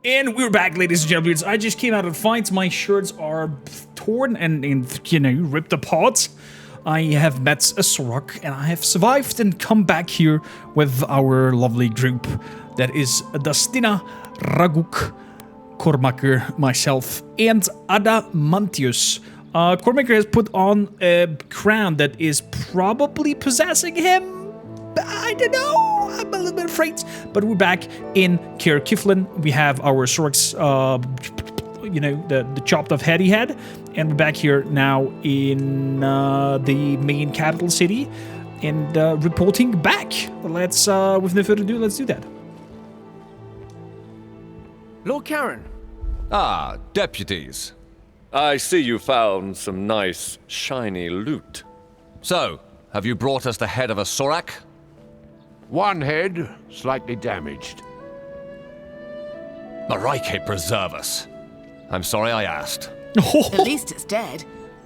And we're back, ladies and gentlemen. I just came out of fights. My shirts are torn and ripped apart. I have met a Sorok, and I have survived and come back here with our lovely group. That is Dustina, Raguk, Cormaker, myself, and Adamantius. Cormaker has put on a crown that is probably possessing him. I don't know. I'm a little bit afraid. But we're back in Caer Kiflin. We have our Sorok's, the chopped off head he had. And we're back here now in the main capital city and reporting back. Let's, with no further ado, let's do that. Lord Karen. Ah, deputies. I see you found some nice, shiny loot. So, have you brought us the head of a Sorak? One head, slightly damaged. Marike preserve us. I'm sorry I asked. At least it's dead.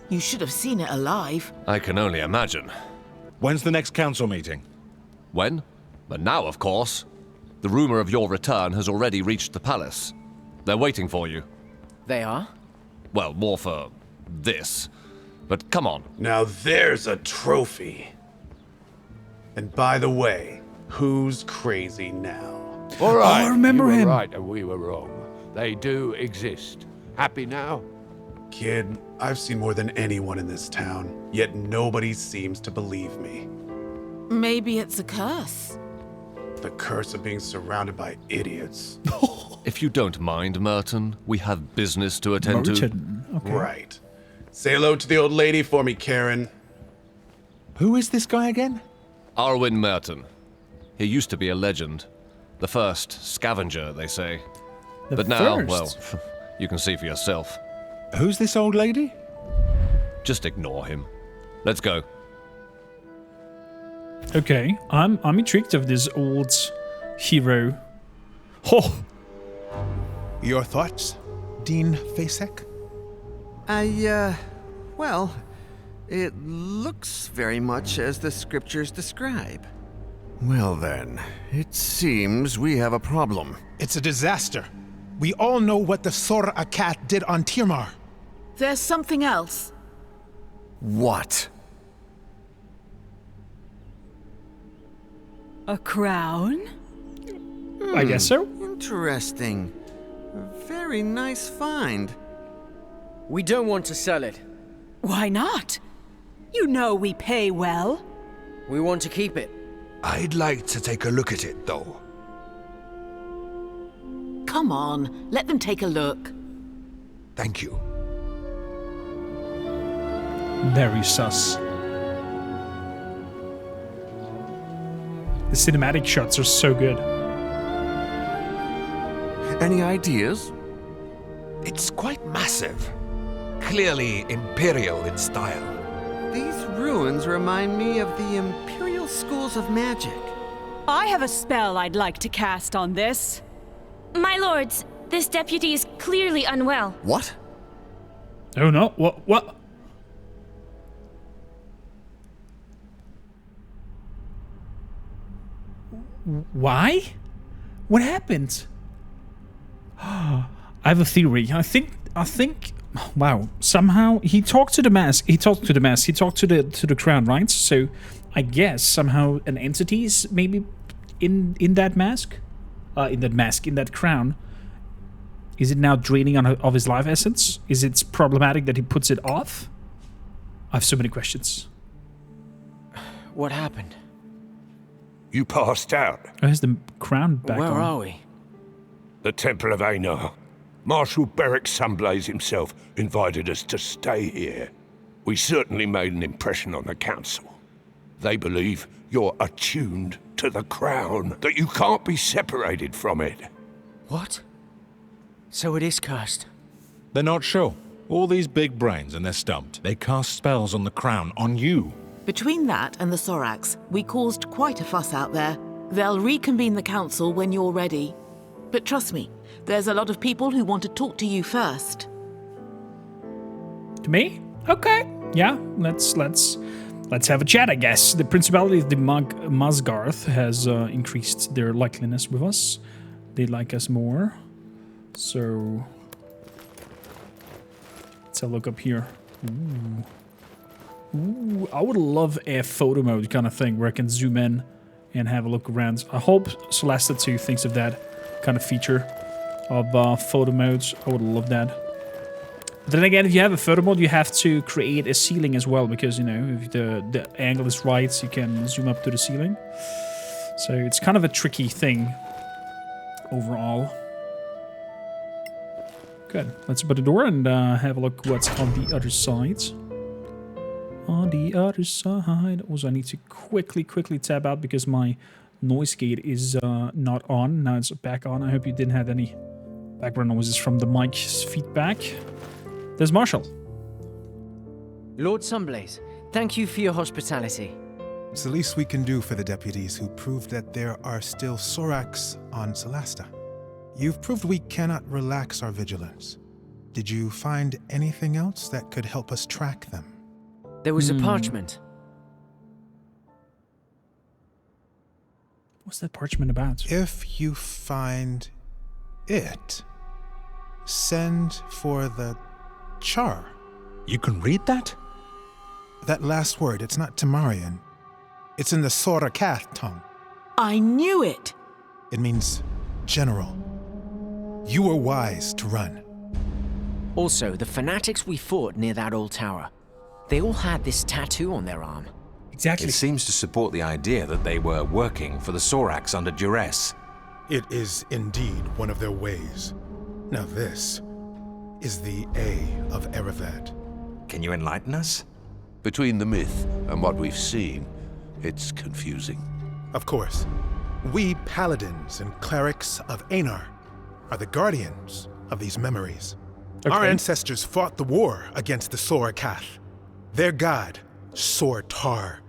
You should have seen it alive. I can only imagine. When's the next council meeting? When? But now, of course. The rumor of your return has already reached the palace. They're waiting for you. They are? Well, more for this. But come on. Now there's a trophy. And by the way, who's crazy now? All right, I remember you were him. right and we were wrong. They do exist. Happy now? Kid, I've seen more than anyone in this town, yet nobody seems to believe me. Maybe it's a curse. The curse of being surrounded by idiots. If you don't mind, Merton, we have business to attend to. Okay. Right. Say hello to the old lady for me, Karen. Who is this guy again? Arwen Merton. He used to be a legend. The first scavenger, they say. But now, well, you can see for yourself. Who's this old lady? Just ignore him. Let's go. Okay, I'm intrigued of this old hero. Oh, Your thoughts, Dean Fasek? Well, it looks very much as the scriptures describe. Well then, it seems we have a problem. It's a disaster. We all know what the Sora Akat did on Tirmar. There's something else. What? A crown? I guess so. Interesting. Very nice find. We don't want to sell it. Why not? You know we pay well. We want to keep it. I'd like to take a look at it, though. Come on, let them take a look. Thank you. Very sus. The cinematic shots are so good. Any ideas? It's quite massive. Clearly imperial in style. These ruins remind me of the Imperial Schools of Magic. I have a spell I'd like to cast on this. My lords, this deputy is clearly unwell. What? Oh no, what? Why? What happened? I have a theory. I think. Wow. Somehow he talked to the mask. He talked to the crown, right? So, I guess somehow an entity is maybe in that mask, in that crown. Is it now draining of his life essence? Is it problematic that he puts it off? I have so many questions. What happened? You passed out. Oh, has the crown back Where on? are we? The Temple of Einar. Marshal Beric Sunblaze himself invited us to stay here. We certainly made an impression on the council. They believe you're attuned to the crown, that you can't be separated from it. What? So it is cursed. They're not sure. All these big brains and they're stumped. They cast spells on the crown, on you. Between that and the Soraks, we caused quite a fuss out there. They'll reconvene the council when you're ready. But trust me, there's a lot of people who want to talk to you first. To me? Okay. Yeah, let's have a chat, I guess. The Principality of the Masgarth has increased their likeliness with us. They like us more. So let's have a look up here. Ooh, I would love a photo mode kind of thing where I can zoom in and have a look around. I hope Solasta 2 thinks of that kind of feature of photo modes. I would love that. But then again, if you have a photo mode, you have to create a ceiling as well, because, you know, if the angle is right, you can zoom up to the ceiling. So it's kind of a tricky thing overall. Good. Let's open the door and have a look what's on the other side. On the other side. Also, I need to quickly tab out because my noise gate is not on. Now it's back on. I hope you didn't have any background noises from the mic's feedback. There's Marshall. Lord Sunblaze, thank you for your hospitality. It's the least we can do for the deputies who proved that there are still Soracs on Solasta. You've proved we cannot relax our vigilance. Did you find anything else that could help us track them? There was a parchment. What's that parchment about? If you find it, send for the Char. You can read that? That last word, it's not Temarian. It's in the Sorakath tongue. I knew it! It means general. You were wise to run. Also, the fanatics we fought near that old tower, they all had this tattoo on their arm. Exactly. It seems to support the idea that they were working for the Soracs under duress. It is indeed one of their ways. Now this is the A of Erevad. Can you enlighten us? Between the myth and what we've seen, it's confusing. Of course. We paladins and clerics of Einar are the guardians of these memories. Okay. Our ancestors fought the war against the Sorakath. Their god, Sortar,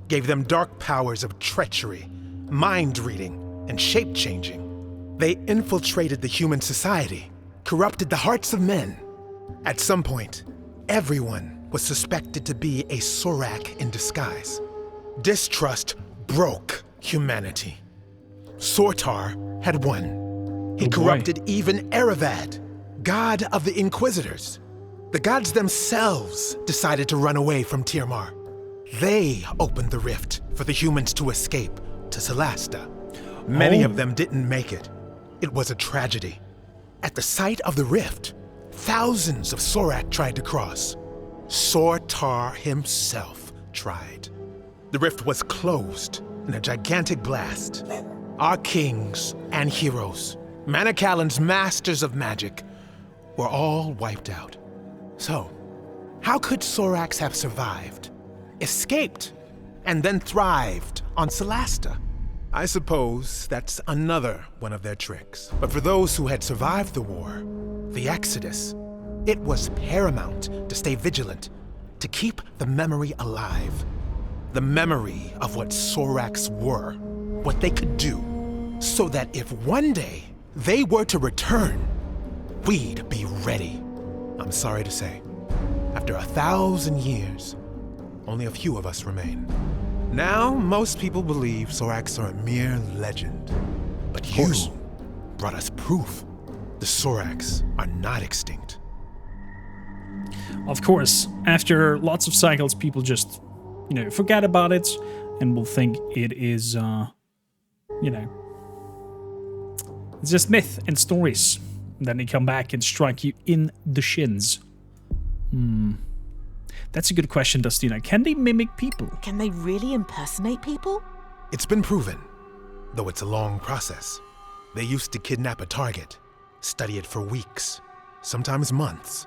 gave them dark powers of treachery, mind-reading, and shape-changing. They infiltrated the human society, corrupted the hearts of men. At some point, everyone was suspected to be a Sorac in disguise. Distrust broke humanity. Sortar had won. He corrupted even Erevad, god of the Inquisitors. The gods themselves decided to run away from Tirmar. They opened the rift for the humans to escape to Solasta. Many of them didn't make it. It was a tragedy. At the site of the rift, thousands of Sorac tried to cross. Sortar himself tried. The rift was closed in a gigantic blast. Our kings and heroes, Manicalan's masters of magic, were all wiped out. So, how could Soracs have survived, escaped, and then thrived on Solasta? I suppose that's another one of their tricks. But for those who had survived the war, the Exodus, it was paramount to stay vigilant, to keep the memory alive. The memory of what Soracs were, what they could do, so that if one day they were to return, we'd be ready. I'm sorry to say, after 1,000 years, only a few of us remain. Now, most people believe Soracs are a mere legend. But you brought us proof. The Soracs are not extinct. Of course, after lots of cycles, people just, you know, forget about it and will think it is, you know, it's just myth and stories. And then they come back and strike you in the shins. That's a good question, Dustina. Can they mimic people? Can they really impersonate people? It's been proven, though it's a long process. They used to kidnap a target, study it for weeks, sometimes months.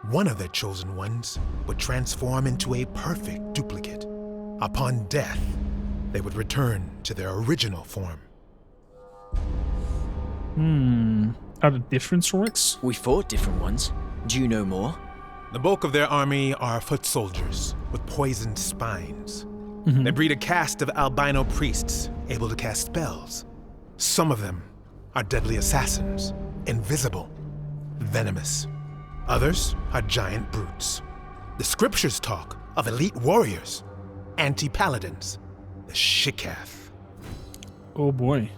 One of their chosen ones would transform into a perfect duplicate. Upon death, they would return to their original form. Are there different Soracs? We fought different ones. Do you know more? The bulk of their army are foot soldiers with poisoned spines. They breed a caste of albino priests able to cast spells. Some of them are deadly assassins, invisible, venomous. Others are giant brutes. The scriptures talk of elite warriors, anti-paladins, the Shikath. Oh boy.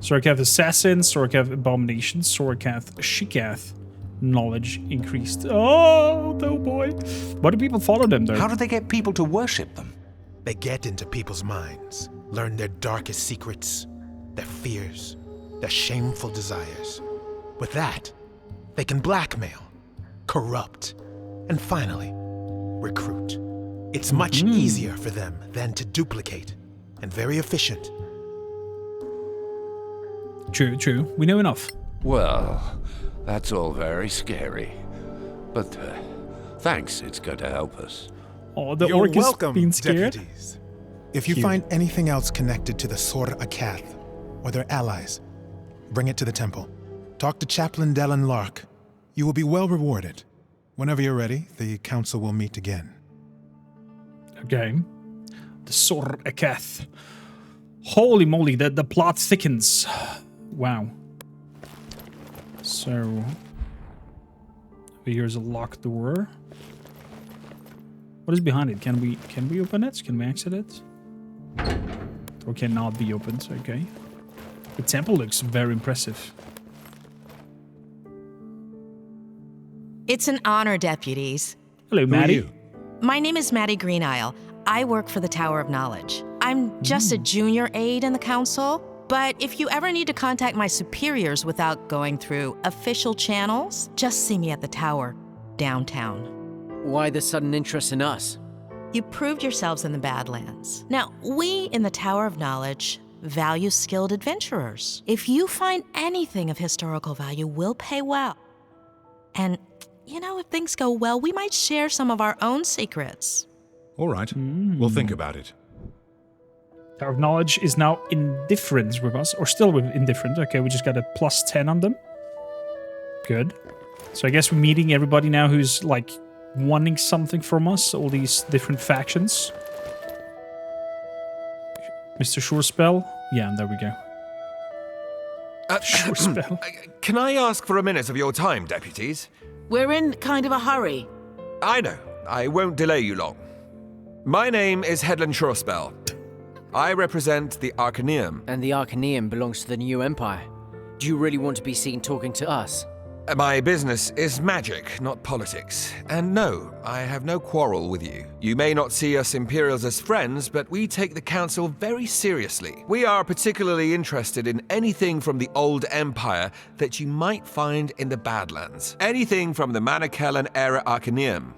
Sorakath Assassin, Sorakath Abomination, Sorakath Shikath. Knowledge increased. Oh, no boy. Why do people follow them though? How do they get people to worship them? They get into people's minds, learn their darkest secrets, their fears, their shameful desires. With that, they can blackmail, corrupt, and finally, recruit. It's much easier for them than to duplicate, and very efficient. True, true. We know enough. Well, that's all very scary. But thanks, it's going to help us. Oh, the You're orc is welcome, being scared. deputies. If you Cute. find anything else connected to the Sorakath or their allies, bring it to the temple. Talk to Chaplain Dallin Lark. You will be well rewarded. Whenever you're ready, the council will meet again. Okay. The Sorakath. Holy moly, the plot thickens. Wow. So... here's a locked door. What is behind it? Can we open it? Can we exit it? Or cannot be opened, okay. The temple looks very impressive. It's an honor, deputies. Hello, Maddie. My name is Maddie Greenisle. I work for the Tower of Knowledge. I'm just a junior aide in the council, but if you ever need to contact my superiors without going through official channels, just see me at the tower, downtown. Why the sudden interest in us? You proved yourselves in the Badlands. Now, we in the Tower of Knowledge value skilled adventurers. If you find anything of historical value, we'll pay well. And, you know, if things go well, we might share some of our own secrets. All right. We'll think about it. Tower of Knowledge is now indifferent with us, or still with indifferent. Okay, we just got a +10 on them. Good. So I guess we're meeting everybody now who's, like, wanting something from us, all these different factions. Mr. Surespell? Yeah, there we go. Surespell. Can I ask for a minute of your time, deputies? We're in kind of a hurry. I know. I won't delay you long. My name is Headland Surespell. I represent the Arcaneum. And the Arcaneum belongs to the New Empire. Do you really want to be seen talking to us? My business is magic, not politics. And no, I have no quarrel with you. You may not see us Imperials as friends, but we take the Council very seriously. We are particularly interested in anything from the Old Empire that you might find in the Badlands. Anything from the Manicellan era Arcaneum.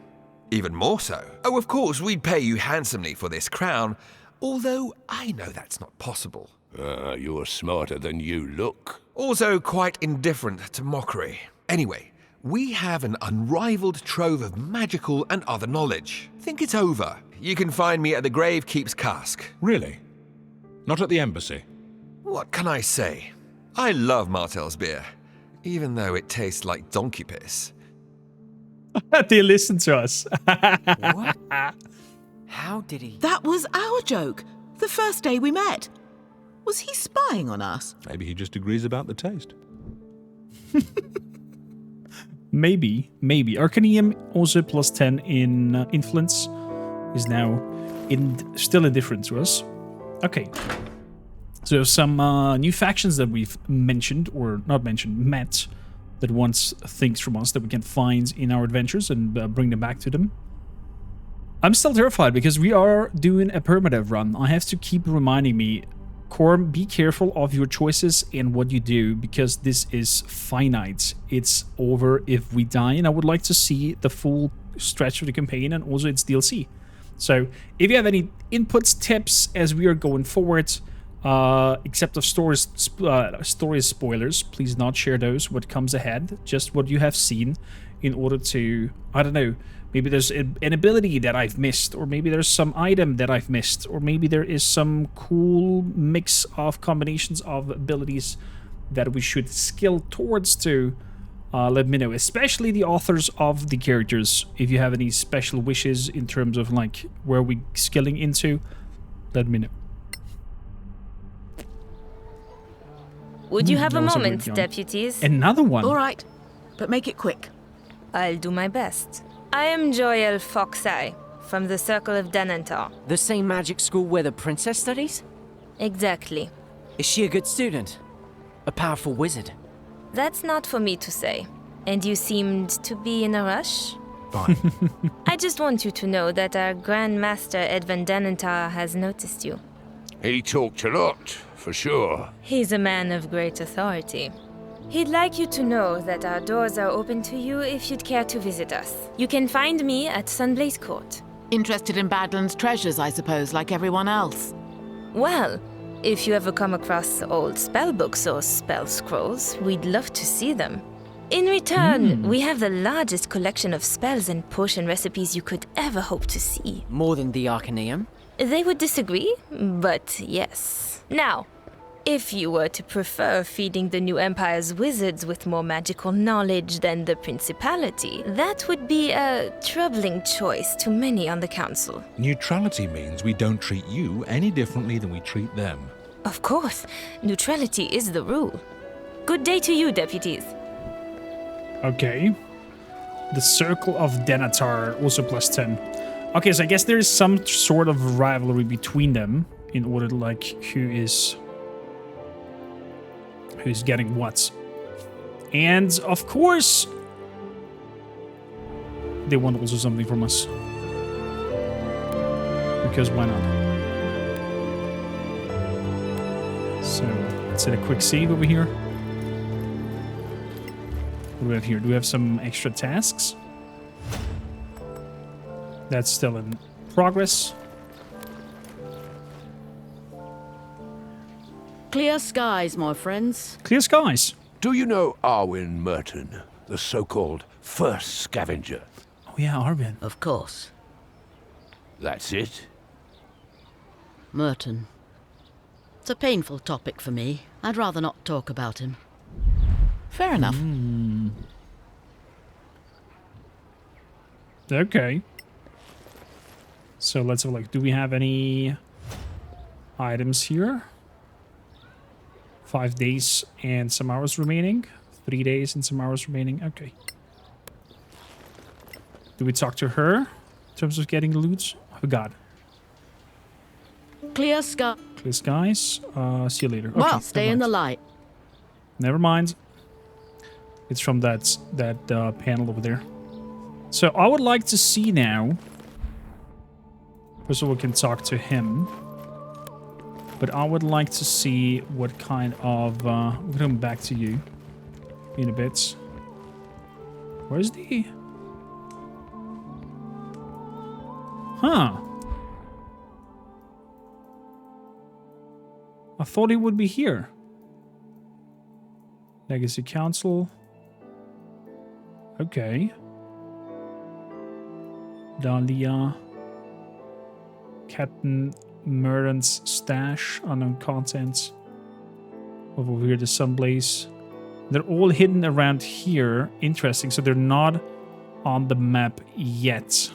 Even more so. Oh, of course, we'd pay you handsomely for this crown, although I know that's not possible. You're smarter than you look. Also quite indifferent to mockery. Anyway, we have an unrivaled trove of magical and other knowledge. Think it over. You can find me at the Gravekeep's Cask. Really? Not at the embassy? What can I say? I love Martel's beer, even though it tastes like donkey piss. They listen to us. What? How did he? That was our joke. The first day we met. Was he spying on us? Maybe he just agrees about the taste. Maybe. Arcaneum also +10 in influence is now still indifferent to us. Okay. So some new factions that we've mentioned, or not mentioned, met, that wants things from us that we can find in our adventures and bring them back to them. I'm still terrified because we are doing a permadeath run. I have to keep reminding me, Corm, be careful of your choices and what you do, because this is finite. It's over if we die, and I would like to see the full stretch of the campaign and also its DLC. So if you have any inputs, tips as we are going forward, except of story spoilers, please not share those, what comes ahead, just what you have seen, in order to, I don't know, maybe there's an ability that I've missed, or maybe there's some item that I've missed, or maybe there is some cool mix of combinations of abilities that we should skill towards to let me know, especially the authors of the characters. If you have any special wishes in terms of like where we skilling into, let me know. Would you have a moment, deputies? Another one. All right, but make it quick. I'll do my best. I am Joyel Foxeye, from the Circle of Denantar. The same magic school where the princess studies? Exactly. Is she a good student? A powerful wizard. That's not for me to say. And you seemed to be in a rush? Fine. I just want you to know that our Grand Master Edvin Denentar has noticed you. He talked a lot, for sure. He's a man of great authority. He'd like you to know that our doors are open to you if you'd care to visit us. You can find me at Sunblaze Court. Interested in Badlands treasures, I suppose, like everyone else. Well, if you ever come across old spellbooks or spell scrolls, we'd love to see them. In return, we have the largest collection of spells and potion recipes you could ever hope to see. More than the Arcaneum? They would disagree, but yes. Now, if you were to prefer feeding the New Empire's wizards with more magical knowledge than the Principality, that would be a troubling choice to many on the Council. Neutrality means we don't treat you any differently than we treat them. Of course, neutrality is the rule. Good day to you, deputies. Okay. The Circle of Denethor, also +10. Okay, so I guess there is some sort of rivalry between them in order to, like, who's getting what. And, of course, they want also something from us. Because why not? So, let's hit a quick save over here. What do we have here? Do we have some extra tasks? That's still in progress. Clear skies, my friends. Clear skies. Do you know Arwin Merton, the so-called first scavenger? Oh yeah, Arwin. Of course. That's it? Merton. It's a painful topic for me. I'd rather not talk about him. Fair enough. Okay. So let's have a look. Do we have any items here? 5 days and some hours remaining. 3 days and some hours remaining. Okay. Do we talk to her in terms of getting loot? Oh god. Clear sky. Clear skies. See you later. Okay, Well, stay in the light. Never mind. It's from that panel over there. So I would like to see now. First of all, we can talk to him. But I would like to see what kind of... we'll come back to you in a bit. Where's the... Huh. I thought he would be here. Legacy Council. Okay. Dahlia. Captain Merton's stash. Unknown contents. Over here, the Sunblaze. They're all hidden around here. Interesting. So they're not on the map yet.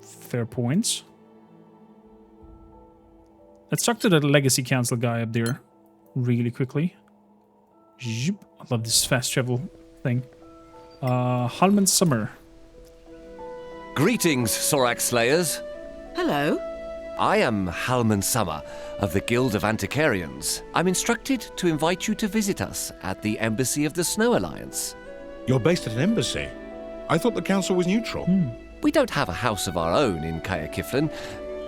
Fair points. Let's talk to the Legacy Council guy up there really quickly. I love this fast travel thing. Halman Summer. Greetings, Sorak Slayers. Hello. I am Halman Summer of the Guild of Antiquarians. I'm instructed to invite you to visit us at the Embassy of the Snow Alliance. You're based at an embassy? I thought the council was neutral. We don't have a house of our own in Kaya Kiflin,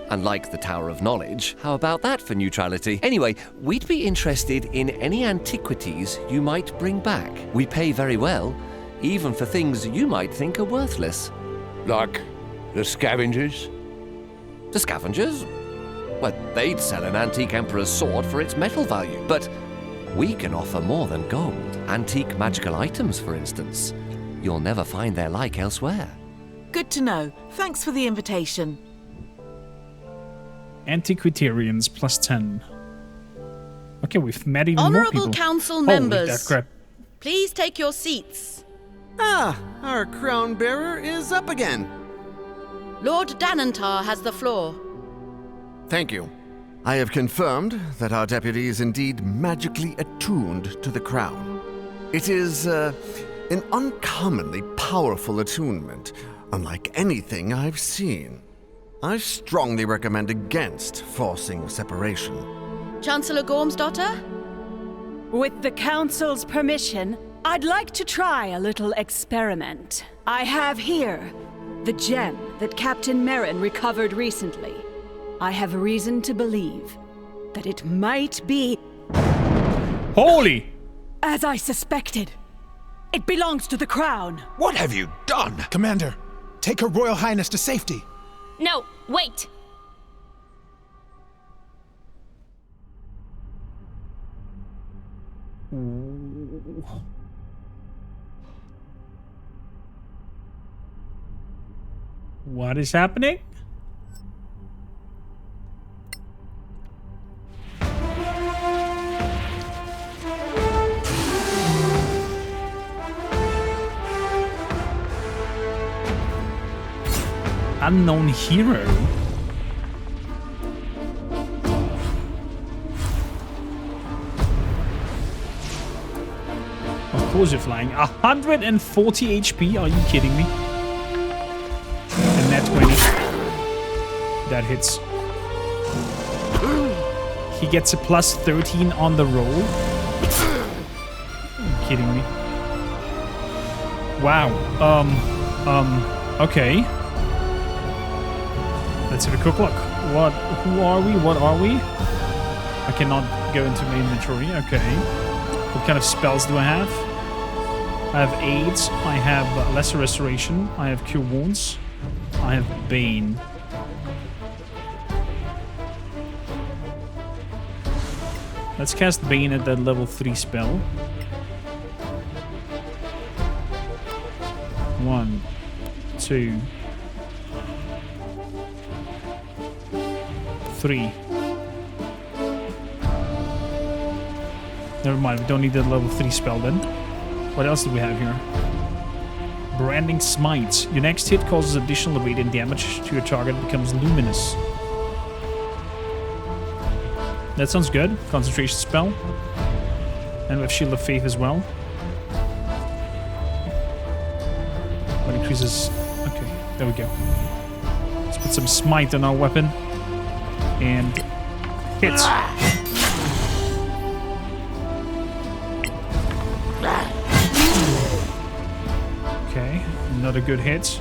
unlike the Tower of Knowledge. How about that for neutrality? Anyway, we'd be interested in any antiquities you might bring back. We pay very well, even for things you might think are worthless. Like the scavengers? The scavengers? Well, they'd sell an antique Emperor's sword for its metal value, but we can offer more than gold. Antique magical items, for instance. You'll never find their like elsewhere. Good to know. Thanks for the invitation. Antiquitarians +10. Okay, we've met even more people. Honorable Council Holy members, that crap. please take your seats. Ah, our crown bearer is up again. Lord Danantar has the floor. Thank you. I have confirmed that our deputy is indeed magically attuned to the crown. It is an uncommonly powerful attunement, unlike anything I've seen. I strongly recommend against forcing separation. Chancellor Gorm's daughter? With the Council's permission, I'd like to try a little experiment. I have here the gem that Captain Merrin recovered recently. I have reason to believe that it might be... Holy! As I suspected. It belongs to the Crown. What have you done? Commander, take Her Royal Highness to safety. No, wait! What is happening? Unknown hero. Of course you're flying. 140 HP? Are you kidding me? And that 20. That hits. He gets a plus 13 on the roll. Are you kidding me? Wow. Okay. Let's have a quick look. Who are we? What are we? I cannot go into my inventory. Okay. What kind of spells do I have? I have AIDS. I have Lesser Restoration. I have Cure Wounds. I have Bane. Let's cast Bane at that level 3 spell. 1, 2, 3. Never mind, we don't need that level 3 spell then. What else do we have here? Branding Smite. Your next hit causes additional radiant damage to your target, becomes luminous. That sounds good. Concentration spell. And we have Shield of Faith as well. What increases... Okay, there we go. Let's put some Smite on our weapon. And... hit. Okay, another good hit.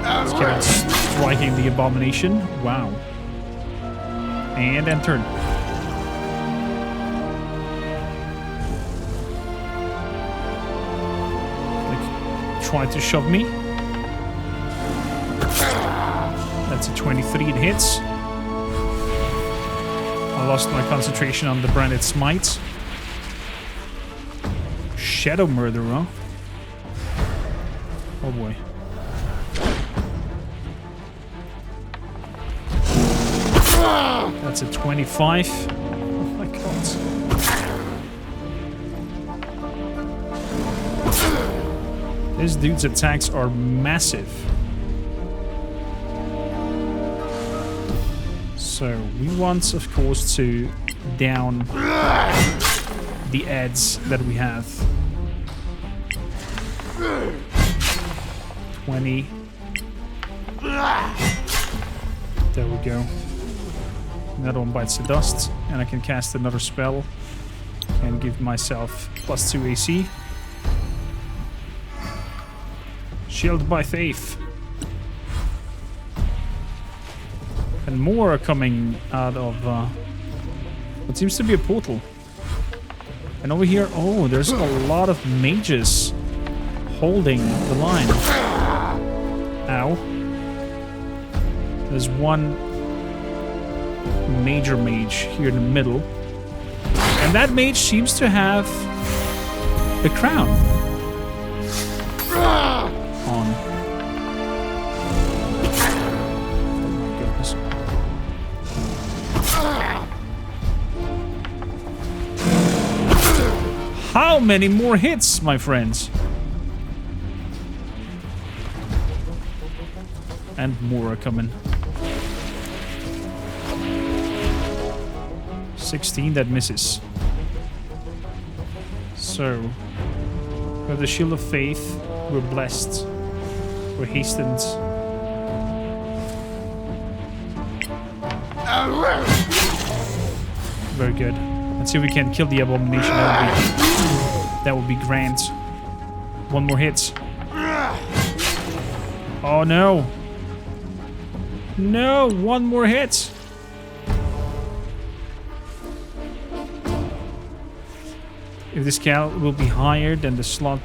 Let's get striking the Abomination. Wow. And end turn. Like, try to shove me. That's a 23, it hits. I lost my concentration on the branded Smite. Shadow Murderer. Oh boy. That's a 25. Oh my god. This dude's attacks are massive. So we want, of course, to down the ads that we have. 20. There we go. Another one bites the dust, and I can cast another spell and give myself +2 AC. Shield by Faith. And more are coming out of what seems to be a portal. And over here, oh, there's a lot of mages holding the line. Ow. There's one major mage here in the middle. And that mage seems to have the crown on. How many more hits, my friends? And more are coming. 16, that misses. So, we have the Shield of Faith. We're blessed. We're hastened. Very good. Let's see if we can kill the abomination. That would be grand. One more hit. Oh no. No, one more hit. If this cal will be higher than the slot,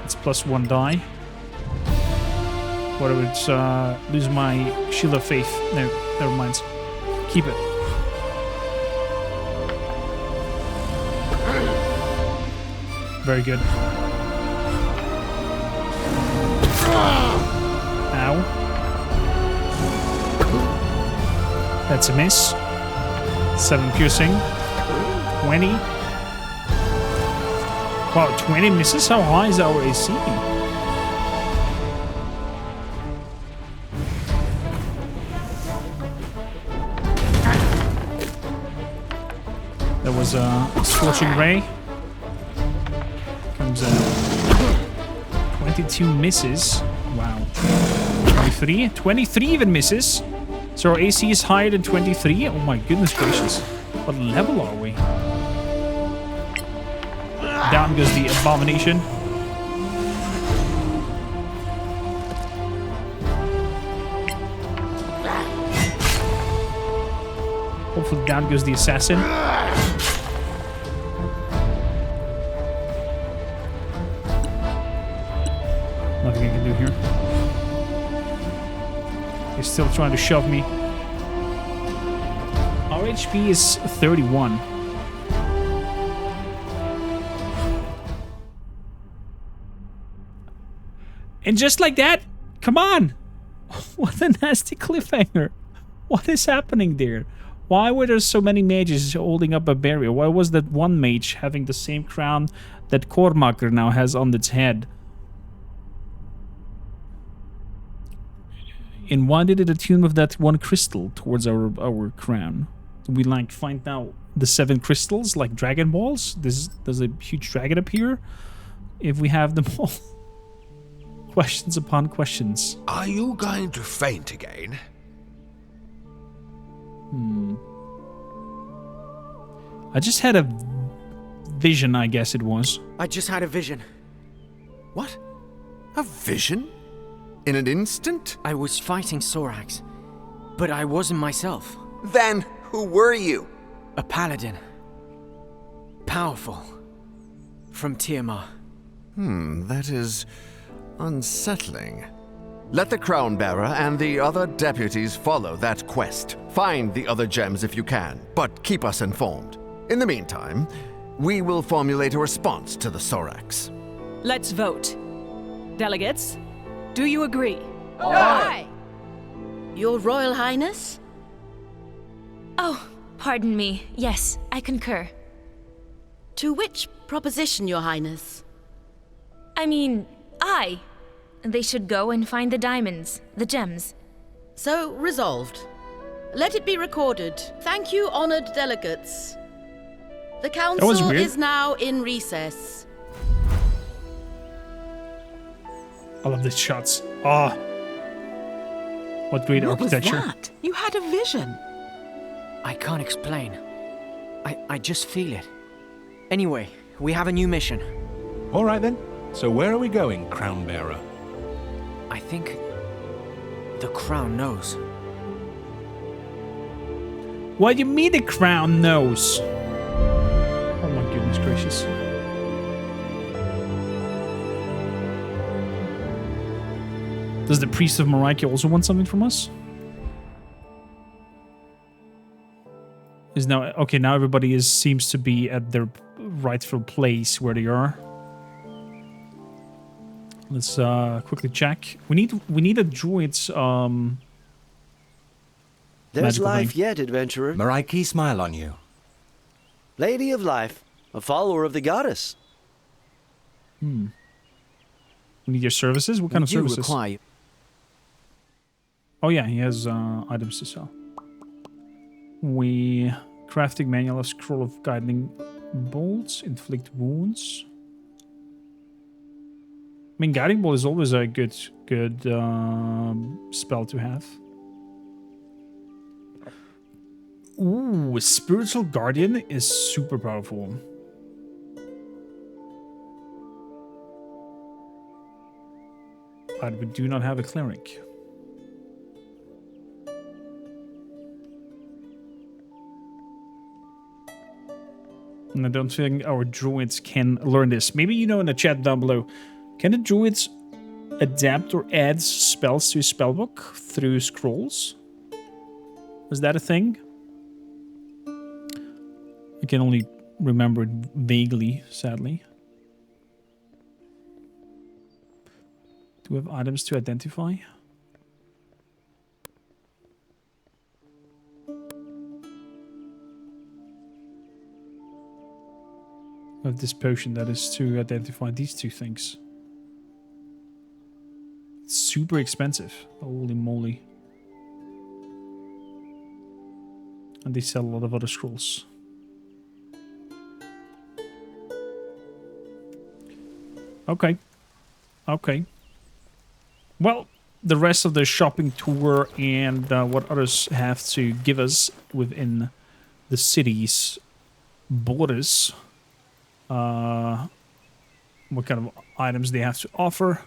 it's +1 die. What if I would lose my shield of faith? No, never mind. Keep it. Very good. Ow. That's a miss. 7 piercing. 20. Wow, 20 misses? How high is our AC? That was a Scorching Ray. Comes 22 misses. Wow. 23? 23 even misses. So our AC is higher than 23? Oh my goodness gracious. What level are we? Down goes the abomination. Hopefully down goes the assassin. Nothing I can do here. He's still trying to shove me. Our HP is 31. And just like that, come on! What a nasty cliffhanger. What is happening there? Why were there so many mages holding up a barrier? Why was that one mage having the same crown that Kormaker now has on its head? And why did it attune with that one crystal towards our crown? Do we like find now the 7 crystals like Dragon Balls? Does a huge dragon appear if we have them all? Questions upon questions. Are you going to faint again? I just had a vision, I guess it was. I just had a vision. What? A vision? In an instant? I was fighting Sorax, but I wasn't myself. Then who were you? A paladin. Powerful. From Tiamat. That is unsettling. Let the crown bearer and the other deputies follow that quest. Find the other gems if you can, but keep us informed. In the meantime, we will formulate a response to the Sorax. Let's vote. Delegates, do you agree? Aye. Your Royal Highness? Oh, pardon me. Yes, I concur. To which proposition, Your Highness? I mean, they should go and find the diamonds, the gems. So resolved. Let it be recorded. Thank you, honored delegates. The council is now in recess. I love these shots. Ah. What great architecture. What was that? You had a vision. I can't explain. I just feel it. Anyway, we have a new mission. All right then. So where are we going, Crown Bearer? I think the crown knows. What do you mean the crown knows? Oh my goodness gracious. Does the priest of Marika also want something from us? Is now okay, now everybody seems to be at their rightful place where they are. Let's quickly check. We need a druid's There's life yet, adventurer. Mariki, smile on you. Lady of life, a follower of the goddess. We need your services? What kind of services? Require... Oh yeah, he has items to sell. We crafting manual of scroll of guiding bolts, inflict wounds. I mean, guiding bolt is always a good spell to have. Ooh, Spiritual Guardian is super powerful. But we do not have a cleric. And I don't think our druids can learn this. Maybe you know in the chat down below. Can the druids adapt or add spells to a spellbook through scrolls? Was that a thing? I can only remember it vaguely, sadly. Do we have items to identify? I have this potion that is to identify these two things. It's super expensive. Holy moly. And they sell a lot of other scrolls. Okay. Okay. Well, the rest of the shopping tour and what others have to give us within the city's borders. What kind of items they have to offer,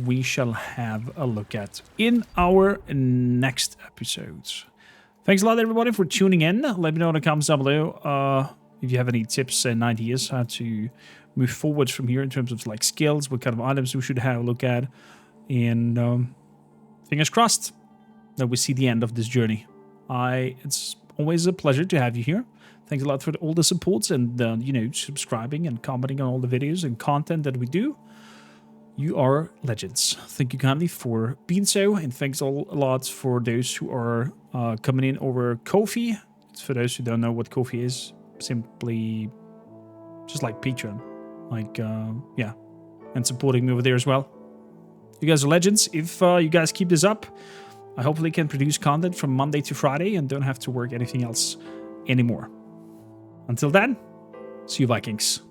we shall have a look at in our next episodes. Thanks a lot, everybody, for tuning in. Let me know in the comments down below if you have any tips and ideas how to move forward from here in terms of like skills, what kind of items we should have a look at, and fingers crossed that we see the end of this journey. It's always a pleasure to have you here. Thanks a lot for all the supports and you know, subscribing and commenting on all the videos and content that we do. You are legends. Thank you kindly for being so, and thanks a lot for those who are coming in over Ko-fi. For those who don't know what Ko-fi is, simply just like Patreon. Like, yeah, and supporting me over there as well. You guys are legends. If you guys keep this up, I hopefully can produce content from Monday to Friday and don't have to work anything else anymore. Until then, see you Vikings.